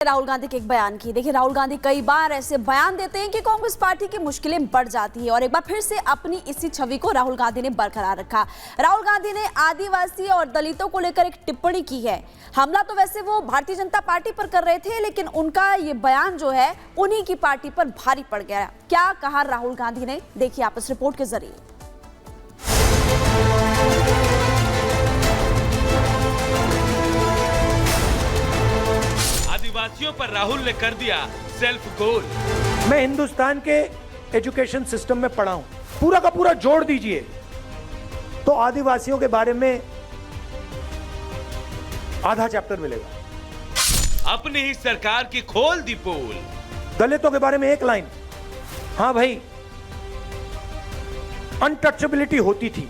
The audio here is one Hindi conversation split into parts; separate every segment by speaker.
Speaker 1: राहुल गांधी के एक बयान की। देखिए, राहुल गांधी कई बार ऐसे बयान देते हैं कि कांग्रेस पार्टी की मुश्किलें बढ़ जाती है और एक बार फिर से अपनी इसी छवि को राहुल गांधी ने बरकरार रखा। राहुल गांधी ने आदिवासी और दलितों को लेकर एक टिप्पणी की है। हमला तो वैसे वो भारतीय जनता पार्टी पर कर रहे थे, लेकिन उनका ये बयान जो है उन्हीं की पार्टी पर भारी पड़ गया। क्या कहा राहुल गांधी ने, देखिए आप इस रिपोर्ट के जरिए।
Speaker 2: आदिवासियों पर राहुल ने कर दिया सेल्फ गोल।
Speaker 3: मैं हिंदुस्तान के एजुकेशन सिस्टम में पढ़ा हूं, पूरा का पूरा जोड़ दीजिए तो आदिवासियों के बारे में आधा चैप्टर मिलेगा।
Speaker 2: अपनी ही सरकार की खोल दी पोल।
Speaker 3: दलितों के बारे में एक लाइन, हां भाई अनटचेबिलिटी होती थी।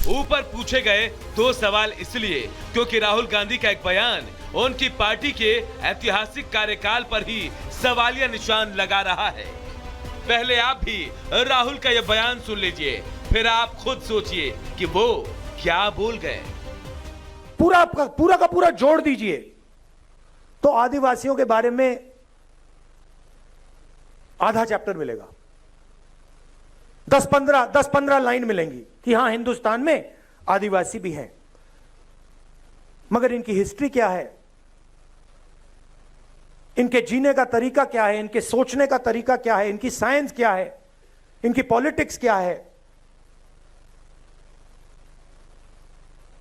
Speaker 2: ऊपर पूछे गए दो सवाल इसलिए क्योंकि राहुल गांधी का एक बयान उनकी पार्टी के ऐतिहासिक कार्यकाल पर ही सवालिया निशान लगा रहा है। पहले आप भी राहुल का यह बयान सुन लीजिए, फिर आप खुद सोचिए कि वो क्या बोल गए।
Speaker 3: पूरा का पूरा जोड़ दीजिए तो आदिवासियों के बारे में आधा चैप्टर मिलेगा। 10-15 लाइन मिलेंगी कि हां हिंदुस्तान में आदिवासी भी हैं, मगर इनकी हिस्ट्री क्या है, इनके जीने का तरीका क्या है, इनके सोचने का तरीका क्या है, इनकी साइंस क्या है, इनकी पॉलिटिक्स क्या है,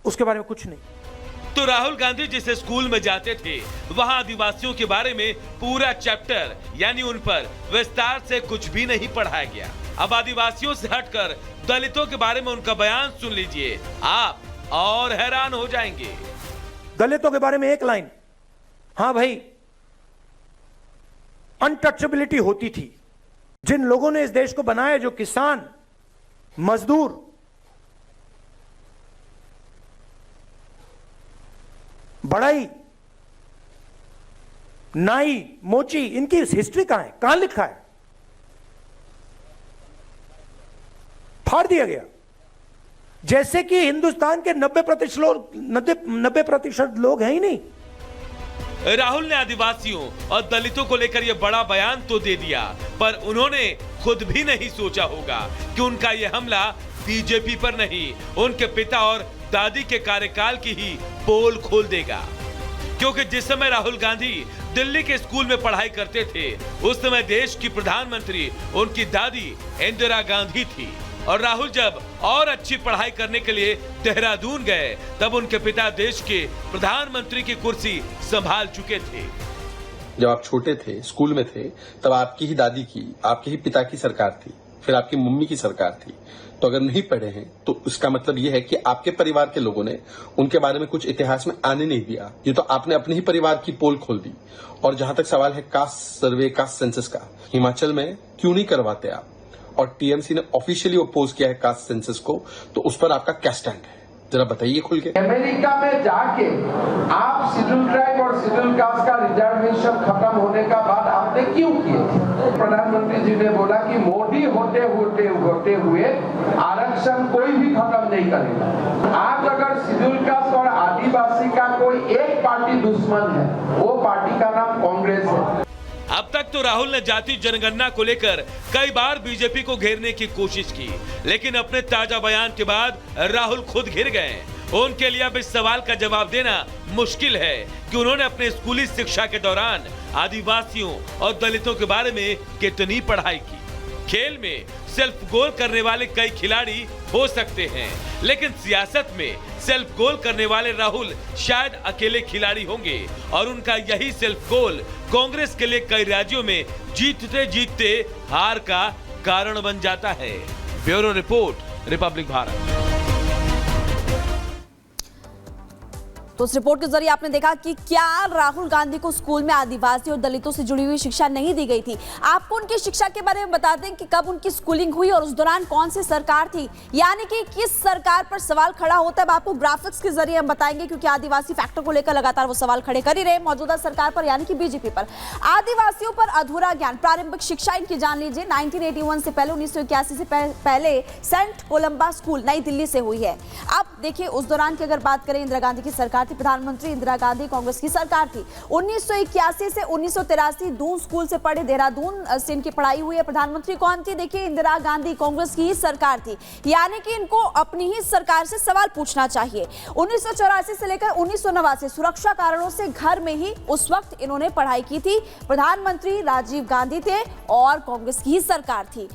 Speaker 3: उसके बारे में कुछ नहीं।
Speaker 2: तो राहुल गांधी जिस स्कूल में जाते थे वहां आदिवासियों के बारे में पूरा चैप्टर यानी उन पर विस्तार से कुछ भी नहीं पढ़ाया गया। अब आदिवासियों से हटकर दलितों के बारे में उनका बयान सुन लीजिए, आप और हैरान हो जाएंगे।
Speaker 3: दलितों के बारे में एक लाइन, हां भाई अनटचेबिलिटी होती थी। जिन लोगों ने इस देश को बनाया, जो किसान, मजदूर, बढ़ई, नाई, मोची, इनकी हिस्ट्री कहां है, कहां लिखा है? फाड़ दिया गया। जैसे कि हिंदुस्तान के 90% लोग हैं ही नहीं।
Speaker 2: राहुल ने आदिवासियों और दलितों को लेकर यह बड़ा बयान तो दे दिया, पर उन्होंने खुद भी नहीं सोचा होगा कि उनका यह हमला बीजेपी पर नहीं, उनके पिता और दादी के कार्यकाल की ही पोल खोल देगा। क्योंकि जिस समय राहुल गांधी दिल्ली के स्कूल में पढ़ाई करते थे, उस समय देश की प्रधानमंत्री उनकी दादी इंदिरा गांधी थी, और राहुल जब और अच्छी पढ़ाई करने के लिए देहरादून गए, तब उनके पिता देश के प्रधानमंत्री की कुर्सी संभाल चुके थे।
Speaker 4: जब आप छोटे थे, स्कूल में थे, तब आपकी ही दादी की, आपके ही पिता की सरकार थी, फिर आपकी मम्मी की सरकार थी। तो अगर नहीं पढ़े हैं तो इसका मतलब यह है कि आपके परिवार के लोगों ने उनके बारे में कुछ इतिहास में आने नहीं दिया। ये तो आपने अपने ही परिवार की पोल खोल दी। और जहां तक सवाल है कास्ट सर्वे, कास्ट सेंसस का, हिमाचल में क्यों नहीं करवाते आप? और टीएमसी ने ऑफिशियली अपोज किया है कास्ट सेंसस को, तो उस पर आपका क्या स्टैंड है, जरा बताइए खुल के।
Speaker 5: अमेरिका में जाके आप शेड्यूल ट्राइब और शेड्यूल कास्ट का रिजर्वेशन खत्म होने का बाद आपने क्यों किए? प्रधानमंत्री जी ने बोला कि मोदी होते हुए आरक्षण कोई भी खत्म नहीं करेगा। आज अगर शेड्यूल कास्ट और आदिवासी का कोई एक पार्टी दुश्मन है, वो पार्टी का नाम कांग्रेस है।
Speaker 2: अब तक तो राहुल ने जाति जनगणना को लेकर कई बार बीजेपी को घेरने की कोशिश की, लेकिन अपने ताजा बयान के बाद राहुल खुद घिर गए। उनके लिए अब इस सवाल का जवाब देना मुश्किल है कि उन्होंने अपने स्कूली शिक्षा के दौरान आदिवासियों और दलितों के बारे में कितनी पढ़ाई की। खेल में सेल्फ गोल करने वाले कई खिलाड़ी हो सकते हैं, लेकिन सियासत में सेल्फ गोल करने वाले राहुल शायद अकेले खिलाड़ी होंगे, और उनका यही सेल्फ गोल कांग्रेस के लिए कई राज्यों में जीतते जीतते हार का कारण बन जाता है। Bureau report, Republic Bharat.
Speaker 1: तो इस रिपोर्ट के जरिए आपने देखा कि क्या राहुल गांधी को स्कूल में आदिवासी और दलितों से जुड़ी हुई शिक्षा नहीं दी गई थी। आपको उनकी शिक्षा के बारे में बता दें कि कब उनकी स्कूलिंग हुई और उस दौरान कौन सी सरकार थी, यानी कि किस सरकार पर सवाल खड़ा होता है। आपको ग्राफिक्स के जरिए हम बताएंगे, क्योंकि आदिवासी फैक्टर को लेकर लगातार वो सवाल खड़े कर ही रहे मौजूदा सरकार पर, यानी कि बीजेपी पर। आदिवासियों पर अधूरा ज्ञान, प्रारंभिक शिक्षा इनकी जान लीजिए। 1981 से पहले, 1981 से पहले सेंट कोलंबा स्कूल नई दिल्ली से हुई है। अब देखिए, उस दौरान की अगर बात करें, इंदिरा गांधी की सरकार थी प्रधानमंत्री इंदिरा गांधी कांग्रेस की सरकार थी। 1981 से 1983 दून स्कूल से पढ़े, देहरादून से इनकी पढ़ाई हुई है। प्रधानमंत्री कौन थी? देखिए, इंदिरा गांधी कांग्रेस की ही सरकार थी, यानी कि इनको अपनी ही सरकार से सवाल पूछना चाहिए। 1984 से लेकर 1989 सुरक्षा कारणों से घर में ही उस वक्त इन्होंने पढ़ाई की थी। प्रधानमंत्री राजीव गांधी थे और कांग्रेस की ही सरकार थी।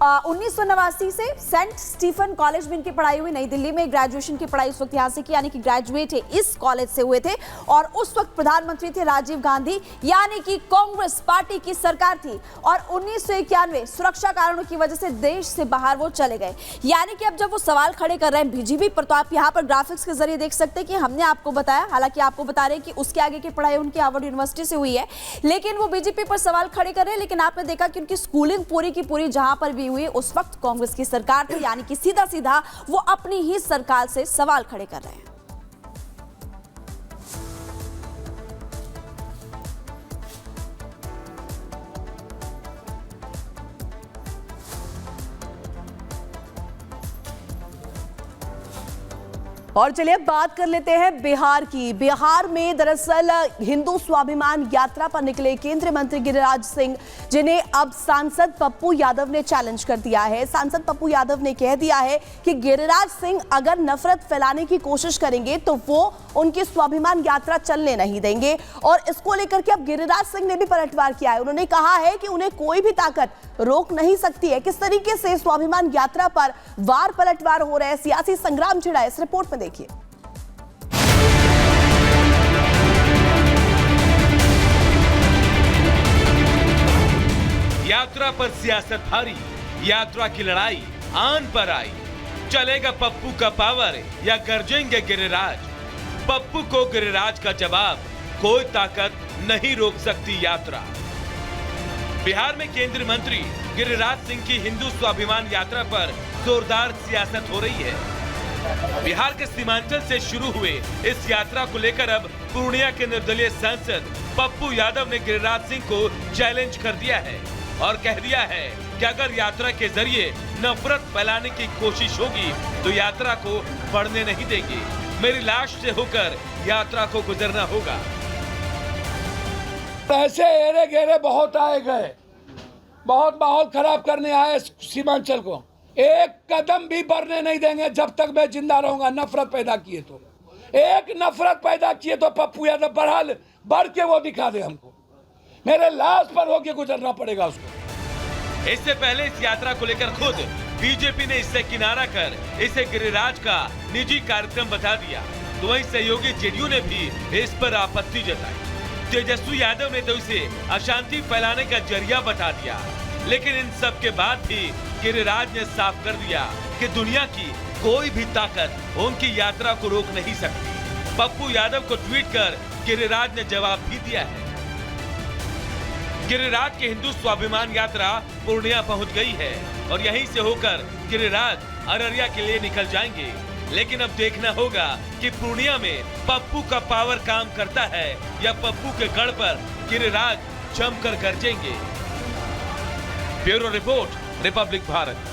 Speaker 1: 1989 से सेंट स्टीफन कॉलेज में इनकी पढ़ाई हुई। नई दिल्ली में ग्रेजुएशन की पढ़ाई उस वक्त यहां से की, यानी कि ग्रेजुएट इस कॉलेज से हुए थे। और उस वक्त प्रधानमंत्री थे राजीव गांधी, यानी कि कांग्रेस पार्टी की सरकार थी। और 1991 सुरक्षा कारणों की वजह से देश से बाहर वो चले गए। यानी कि अब जब वो सवाल खड़े कर रहे हैं बीजेपी पर, तो आप यहाँ पर ग्राफिक्स के जरिए देख सकते हैं कि हमने आपको बताया, हालांकि आपको बता रहे हैं कि उसके आगे की पढ़ाई उनकी हार्वर्ड यूनिवर्सिटी से हुई है, लेकिन वो बीजेपी पर सवाल खड़े कर रहे हैं। लेकिन आपने देखा कि उनकी स्कूलिंग पूरी की पूरी जहां पर भी हुई उस वक्त कांग्रेस की सरकार थी, यानी कि सीधा सीधा वो अपनी ही सरकार से सवाल खड़े कर रहे हैं।
Speaker 6: और चलिए अब बात कर लेते हैं बिहार की। बिहार में दरअसल हिंदू स्वाभिमान यात्रा पर निकले केंद्रीय मंत्री गिरिराज सिंह, जिन्हें अब सांसद पप्पू यादव ने चैलेंज कर दिया है। सांसद पप्पू यादव ने कह दिया है कि गिरिराज सिंह अगर नफरत फैलाने की कोशिश करेंगे तो वो उनकी स्वाभिमान यात्रा चलने नहीं देंगे। और इसको लेकर के अब गिरिराज सिंह ने भी पलटवार किया है। उन्होंने कहा है कि उन्हें कोई भी ताकत रोक नहीं सकती है। किस तरीके से स्वाभिमान यात्रा पर वार पलटवार हो रहे हैं, सियासी संग्राम छिड़ा है, इस रिपोर्ट में देखिए।
Speaker 2: यात्रा पर सियासत भारी, यात्रा की लड़ाई आन पर आई। चलेगा पप्पू का पावर या गरजेंगे गिरिराज? पप्पू को गिरिराज का जवाब, कोई ताकत नहीं रोक सकती यात्रा। बिहार में केंद्रीय मंत्री गिरिराज सिंह की हिंदू स्वाभिमान यात्रा पर जोरदार सियासत हो रही है। बिहार के सीमांचल से शुरू हुए इस यात्रा को लेकर अब पूर्णिया के निर्दलीय सांसद पप्पू यादव ने गिरिराज सिंह को चैलेंज कर दिया है और कह दिया है कि अगर यात्रा के जरिए नफरत फैलाने की कोशिश होगी तो यात्रा को बढ़ने नहीं देंगे। मेरी लाश से होकर यात्रा को गुजरना होगा।
Speaker 7: ऐसे एरे घेरे बहुत आए गए, बहुत माहौल खराब करने आए सीमांचल को। एक कदम भी बढ़ने नहीं देंगे जब तक मैं जिंदा रहूंगा। नफरत पैदा किए तो, एक नफरत पैदा किए तो पप्पू यादव बढ़ के वो दिखा दे हमको। मेरे लाश पर होके गुजरना पड़ेगा उसको।
Speaker 2: इससे पहले इस यात्रा को लेकर खुद बीजेपी ने इससे किनारा कर इसे गिरिराज का निजी कार्यक्रम बता दिया, तो वहीं सहयोगी जेडीयू ने भी इस पर आपत्ति जताई। तेजस्वी यादव ने तो इसे अशांति फैलाने का जरिया बता दिया। लेकिन इन सब के बाद भी गिरिराज ने साफ कर दिया कि दुनिया की कोई भी ताकत उनकी यात्रा को रोक नहीं सकती। पप्पू यादव को ट्वीट कर गिरिराज ने जवाब भी दिया है। गिरिराज की हिंदू स्वाभिमान यात्रा पूर्णिया पहुंच गई है और यहीं से होकर गिरिराज अररिया के लिए निकल जाएंगे। लेकिन अब देखना होगा कि पूर्णिया में पप्पू का पावर काम करता है या पप्पू के गढ़ पर गिरिराज जमकर गरजेंगे। Bureau report, Republic Bharat.